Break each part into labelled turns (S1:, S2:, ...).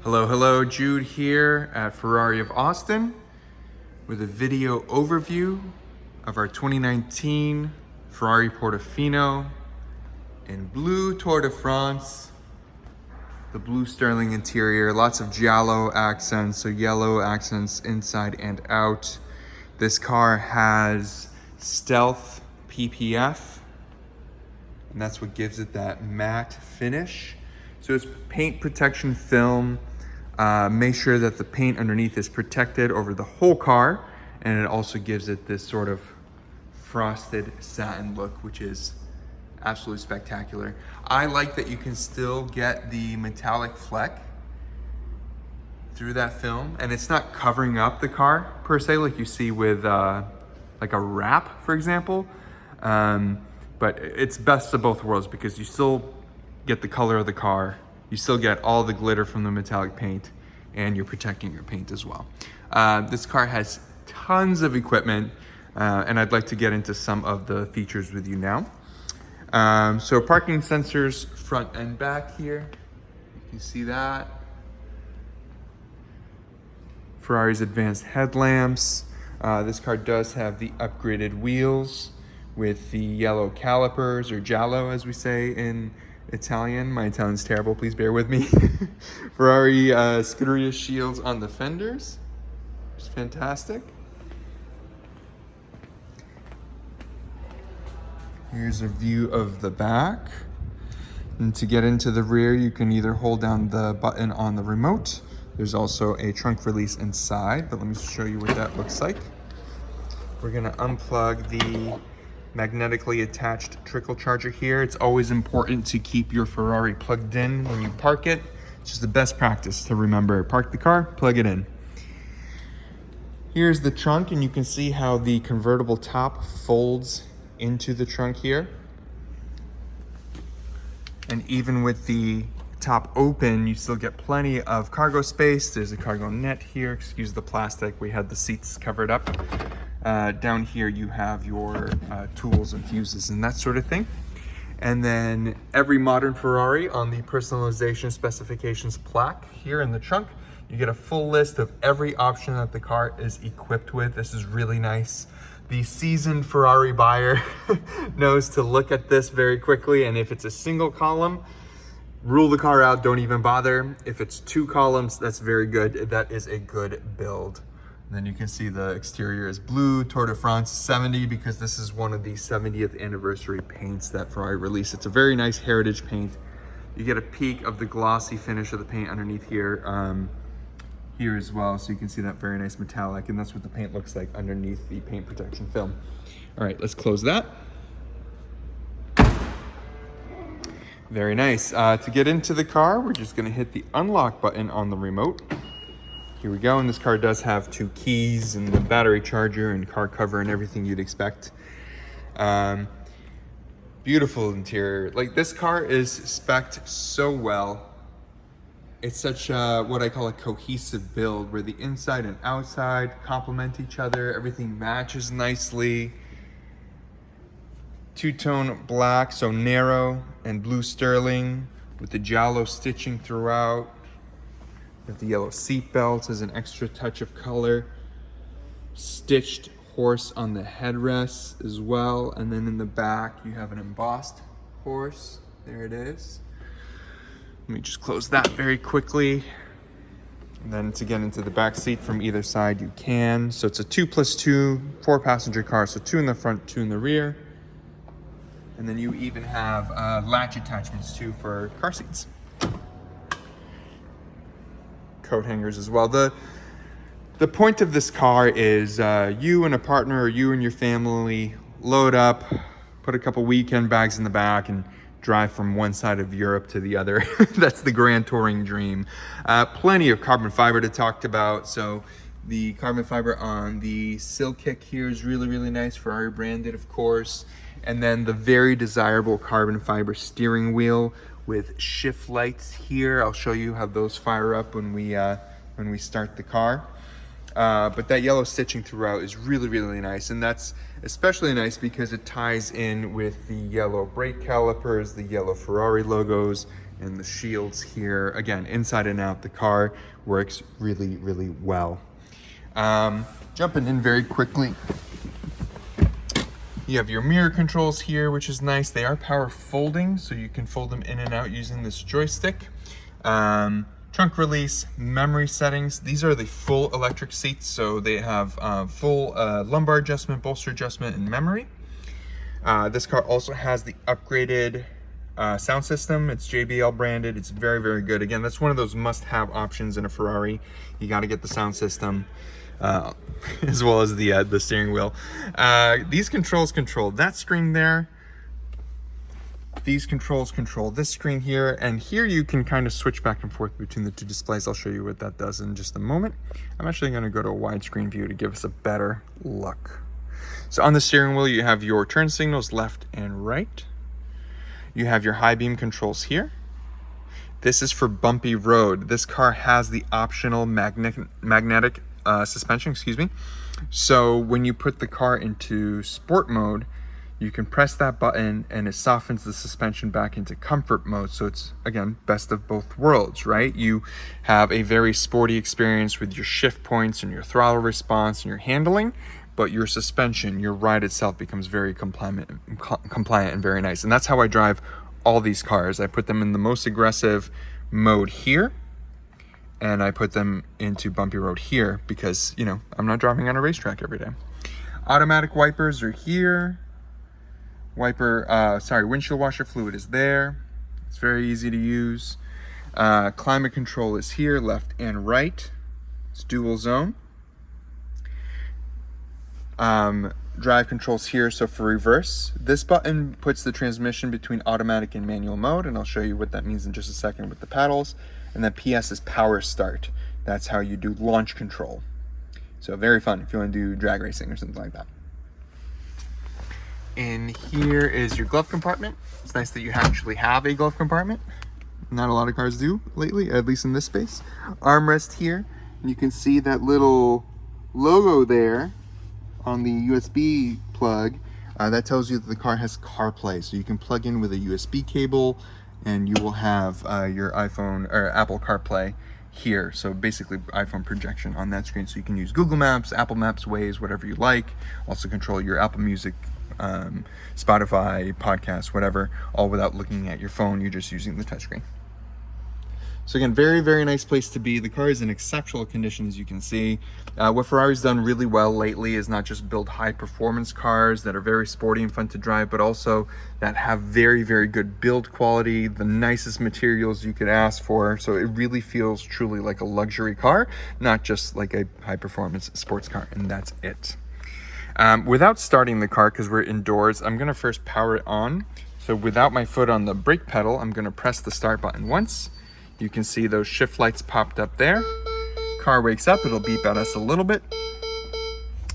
S1: Hello, Jude here at Ferrari of Austin with a video overview of our 2019 Ferrari Portofino in blue Tour de France. The blue sterling interior, lots of giallo accents, so yellow accents inside and out. This car has stealth PPF, and that's what gives it that matte finish. So it's paint protection film. Make sure that the paint underneath is protected over the whole car, and it also gives it this sort of frosted satin look, which is absolutely spectacular. I like that you can still get the metallic fleck through that film, and it's not covering up the car per se like you see with like a wrap, for example. But it's best of both worlds because you still get the color of the car, you still get all the glitter from the metallic paint, and you're protecting your paint as well. This car has tons of equipment, and I'd like to get into some of the features with you now. So parking sensors front and back here, you can see that. Ferrari's advanced headlamps. This car does have the upgraded wheels with the yellow calipers, or giallo as we say in Italian. My Italian's terrible, please bear with me. Ferrari Scuderia shields on the fenders, which is fantastic. Here's a view of the back. And to get into the rear, you can either hold down the button on the remote. There's also a trunk release inside, but let me show you what that looks like. We're gonna unplug the magnetically attached trickle charger here. It's always important to keep your Ferrari plugged in when you park it. It's just the best practice to remember. Park the car, plug it in. Here's the trunk, and you can see how the convertible top folds into the trunk here. And even with the top open, you still get plenty of cargo space. There's a cargo net here. Excuse the plastic, we had the seats covered up. Down here you have your tools and fuses and that sort of thing. And then every modern Ferrari on the personalization specifications plaque here in the trunk, you get a full list of every option that the car is equipped with. This is really nice. The seasoned Ferrari buyer knows to look at this very quickly, and if it's a single column, rule the car out, don't even bother. If it's 2 columns, that's very good. That is a good build. And then you can see the exterior is blue Tour de France 70 because this is one of the 70th anniversary paints that Ferrari released. It's a very nice heritage paint. You get a peek of the glossy finish of the paint underneath here, here as well, so you can see that very nice metallic, and that's what the paint looks like underneath the paint protection film. All right, let's close that. Very nice. To get into the car, we're just gonna hit the unlock button on the remote. Here we go, and this car does have 2 keys and the battery charger and car cover and everything you'd expect. Beautiful interior. Like, this car is spec'd so well. It's such what I call a cohesive build where the inside and outside complement each other. Everything matches nicely. 2-tone black, so narrow, and blue sterling with the giallo stitching throughout. With the yellow seat belts as an extra touch of color. Stitched horse on the headrests as well. And then in the back, you have an embossed horse. There it is. Let me just close that very quickly. And then to get into the back seat from either side, you can. So it's a 2+2, 4-passenger car. So 2 in the front, 2 in the rear. And then you even have latch attachments too for car seats. Coat hangers as well. The point of this car is you and a partner, or you and your family load up, put a couple weekend bags in the back, and drive from one side of Europe to the other. That's the grand touring dream. Plenty of carbon fiber to talk about. So the carbon fiber on the sill kick here is really, really nice, Ferrari branded, of course. And then the very desirable carbon fiber steering wheel with shift lights here. I'll show you how those fire up when we start the car. But that yellow stitching throughout is really, really nice. And that's especially nice because it ties in with the yellow brake calipers, the yellow Ferrari logos, and the shields here. Again, inside and out, the car works really, really well. Jumping in very quickly. You have your mirror controls here, which is nice. They are power folding, so you can fold them in and out using this joystick. Trunk release, memory settings. These are the full electric seats, so they have full lumbar adjustment, bolster adjustment, and memory. This car also has the upgraded sound system. It's JBL branded. It's very, very good. Again, that's one of those must-have options in a Ferrari. You got to get the sound system. As well as the steering wheel. These controls control that screen there. These controls control this screen here, and here you can kind of switch back and forth between the two displays. I'll show you what that does in just a moment. I'm actually going to go to a widescreen view to give us a better look. So on the steering wheel, you have your turn signals left and right. You have your high beam controls here. This is for bumpy road. This car has the optional magnetic suspension, excuse me. So when you put the car into sport mode, you can press that button and it softens the suspension back into comfort mode. So it's, again, best of both worlds, right? You have a very sporty experience with your shift points and your throttle response and your handling, but your suspension, your ride itself becomes very compliant and very nice. And that's how I drive all these cars. I put them in the most aggressive mode here, and I put them into bumpy road here because, you know, I'm not driving on a racetrack every day. Automatic wipers are here. Windshield washer fluid is there. It's very easy to use. Climate control is here, left and right. It's dual zone. Drive controls here, so for reverse. This button puts the transmission between automatic and manual mode, and I'll show you what that means in just a second with the paddles. And then PS is power start. That's how you do launch control. So very fun if you want to do drag racing or something like that. And here is your glove compartment. It's nice that you actually have a glove compartment. Not a lot of cars do lately, at least in this space. Armrest here, and you can see that little logo there on the USB plug. That tells you that the car has CarPlay, so you can plug in with a USB cable and you will have your iPhone or Apple CarPlay here. So basically iPhone projection on that screen, so you can use Google Maps, Apple Maps, Waze, whatever you like. Also control your Apple Music, Spotify, podcasts, whatever, all without looking at your phone. You're just using the touchscreen. So again, very, very nice place to be. The car is in exceptional condition, as you can see. What Ferrari's done really well lately is not just build high performance cars that are very sporty and fun to drive, but also that have very, very good build quality, the nicest materials you could ask for. So it really feels truly like a luxury car, not just like a high performance sports car, and that's it. Without starting the car, because we're indoors, I'm gonna first power it on. So without my foot on the brake pedal, I'm gonna press the start button once. You can see those shift lights popped up there. Car wakes up, it'll beep at us a little bit.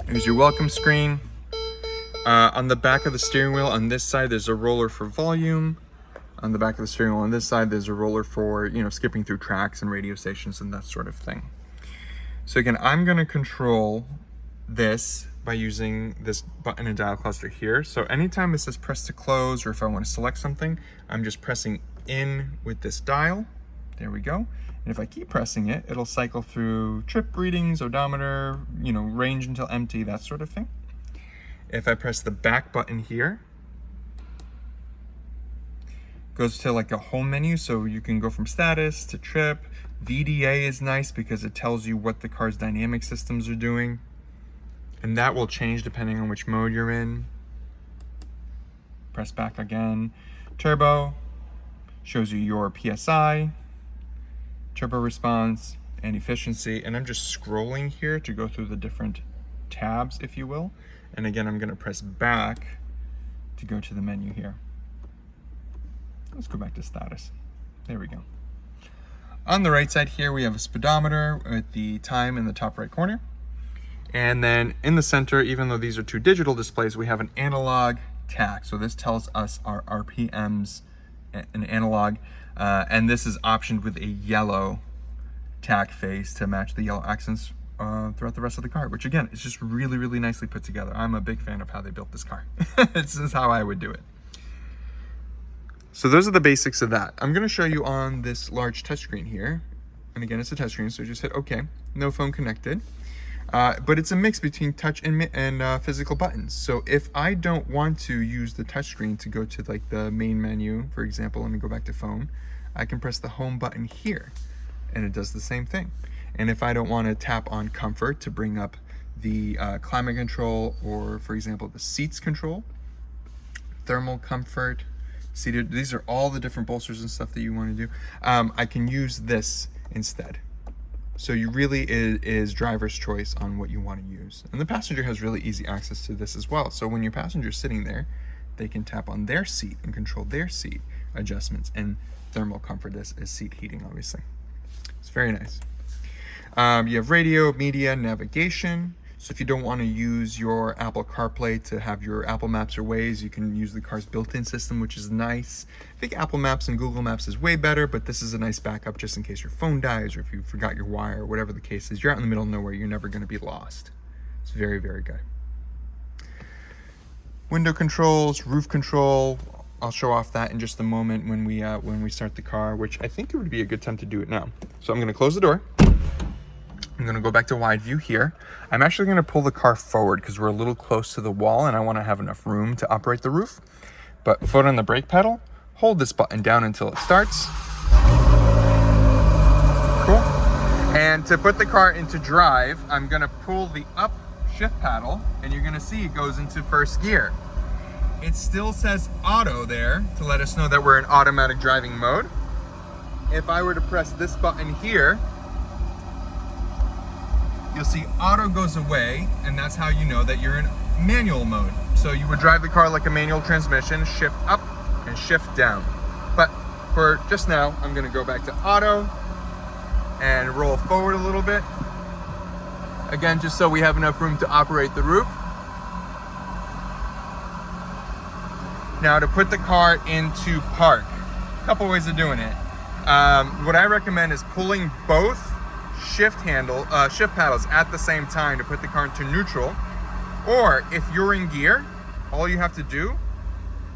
S1: Here's your welcome screen. On the back of the steering wheel, on this side, there's a roller for volume. On the back of the steering wheel on this side, there's a roller for, you know, skipping through tracks and radio stations and that sort of thing. So again, I'm gonna control this by using this button and dial cluster here. So anytime it says press to close, or if I want to select something, I'm just pressing in with this dial. There we go. And if I keep pressing it, it'll cycle through trip readings, odometer, you know, range until empty, that sort of thing. If I press the back button here, goes to like a home menu, so you can go from status to trip. VDA is nice because it tells you what the car's dynamic systems are doing, and that will change depending on which mode you're in. Press back again. Turbo shows you your PSI, turbo response, and efficiency. And I'm just scrolling here to go through the different tabs, if you will. And again, I'm gonna press back to go to the menu here. Let's go back to status. There we go. On the right side here, we have a speedometer with the time in the top right corner. And then in the center, even though these are two digital displays, we have an analog tach. So this tells us our RPMs in analog. And this is optioned with a yellow tach face to match the yellow accents throughout the rest of the car, which again, is just really, really nicely put together. I'm a big fan of how they built this car. This is how I would do it. So those are the basics of that. I'm gonna show you on this large touchscreen here. And again, it's a touchscreen, so just hit okay. No phone connected. But it's a mix between touch and physical buttons. So if I don't want to use the touchscreen to go to like the main menu, for example, let me go back to phone, I can press the home button here and it does the same thing. And if I don't want to tap on comfort to bring up the climate control, or for example, the seats control, thermal comfort, seated, these are all the different bolsters and stuff that you want to do. I can use this instead. So you really is driver's choice on what you want to use. And the passenger has really easy access to this as well. So when your passenger's sitting there, they can tap on their seat and control their seat adjustments, and thermal comfort is seat heating, obviously. It's very nice. You have radio, media, navigation. So if you don't want to use your Apple CarPlay to have your Apple Maps or Waze, you can use the car's built-in system, which is nice. I think Apple Maps and Google Maps is way better, but this is a nice backup just in case your phone dies or if you forgot your wire or whatever the case is. You're out in the middle of nowhere, you're never going to be lost. It's very, very good. Window controls, roof control. I'll show off that in just a moment when we start the car, which I think it would be a good time to do it now. So I'm going to close the door. I'm gonna go back to wide view here. I'm actually gonna pull the car forward because we're a little close to the wall and I wanna have enough room to operate the roof. But foot on the brake pedal, hold this button down until it starts. Cool. And to put the car into drive, I'm gonna pull the up shift paddle and you're gonna see it goes into first gear. It still says auto there to let us know that we're in automatic driving mode. If I were to press this button here, you'll see auto goes away, and that's how you know that you're in manual mode. So you would drive the car like a manual transmission, shift up and shift down. But for just now, I'm gonna go back to auto and roll forward a little bit. Again, just so we have enough room to operate the roof. Now to put the car into park, a couple ways of doing it. What I recommend is pulling both shift paddles at the same time to put the car into neutral. Or if you're in gear, all you have to do,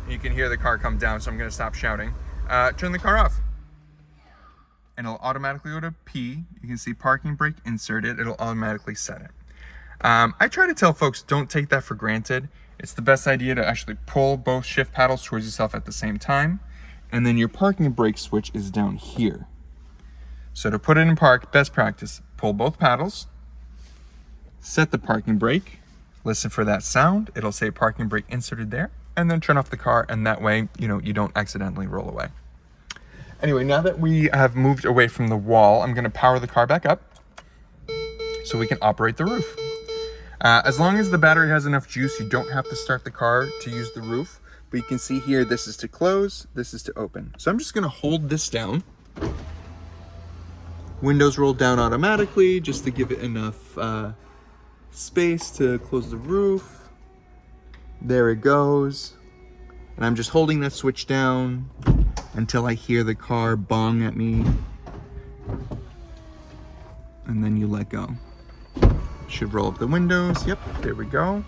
S1: you can hear the car come down, so I'm going to stop shouting, turn the car off and it'll automatically go to P. You can see parking brake inserted. It'll automatically set it. I try to tell folks, don't take that for granted. It's the best idea to actually pull both shift paddles towards yourself at the same time, and then your parking brake switch is down here. So to put it in park, best practice, pull both paddles, set the parking brake, listen for that sound. It'll say parking brake inserted there, and then turn off the car, and that way, you don't accidentally roll away. Anyway, now that we have moved away from the wall, I'm gonna power the car back up so we can operate the roof. As long as the battery has enough juice, you don't have to start the car to use the roof, but you can see here, this is to close, this is to open. So I'm just gonna hold this down. Windows roll down automatically just to give it enough space to close the roof. There it goes. And I'm just holding that switch down until I hear the car bong at me. And then you let go. Should roll up the windows. Yep, there we go.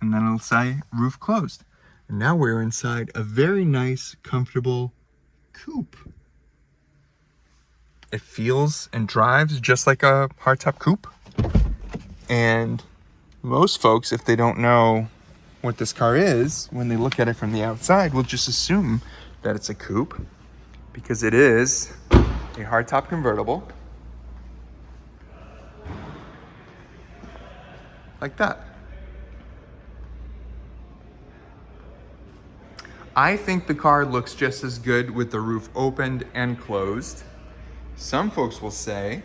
S1: And then it'll say roof closed. And now we're inside a very nice, comfortable coupe. It feels and drives just like a hardtop coupe. And most folks, if they don't know what this car is, when they look at it from the outside, will just assume that it's a coupe because it is a hardtop convertible. Like that. I think the car looks just as good with the roof opened and closed. Some folks will say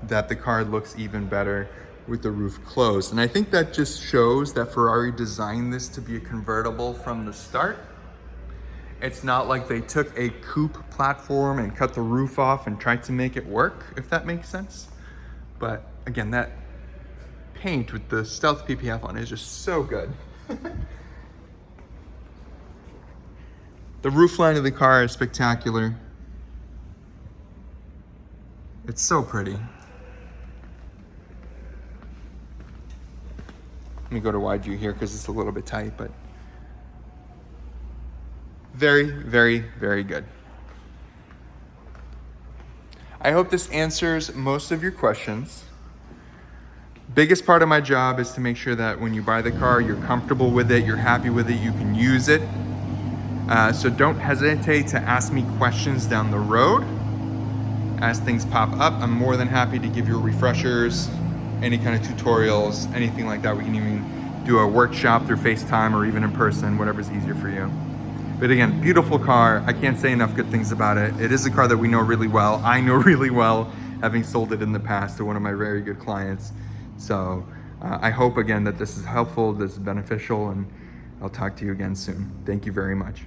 S1: that the car looks even better with the roof closed. And I think that just shows that Ferrari designed this to be a convertible from the start. It's not like they took a coupe platform and cut the roof off and tried to make it work, if that makes sense. But again, that paint with the stealth PPF on it is just so good. The roof line of the car is spectacular. It's so pretty. Let me go to wide view here because it's a little bit tight, but Very, very, very good. I hope this answers most of your questions. Biggest part of my job is to make sure that when you buy the car, you're comfortable with it, you're happy with it, you can use it. So don't hesitate to ask me questions down the road as things pop up. I'm more than happy to give you refreshers, any kind of tutorials, anything like that. We can even do a workshop through FaceTime or even in person, whatever's easier for you. But again, beautiful car. I can't say enough good things about it. It is a car that we know really well. I know really well, having sold it in the past to one of my very good clients. So I hope again that this is helpful, this is beneficial, and I'll talk to you again soon. Thank you very much.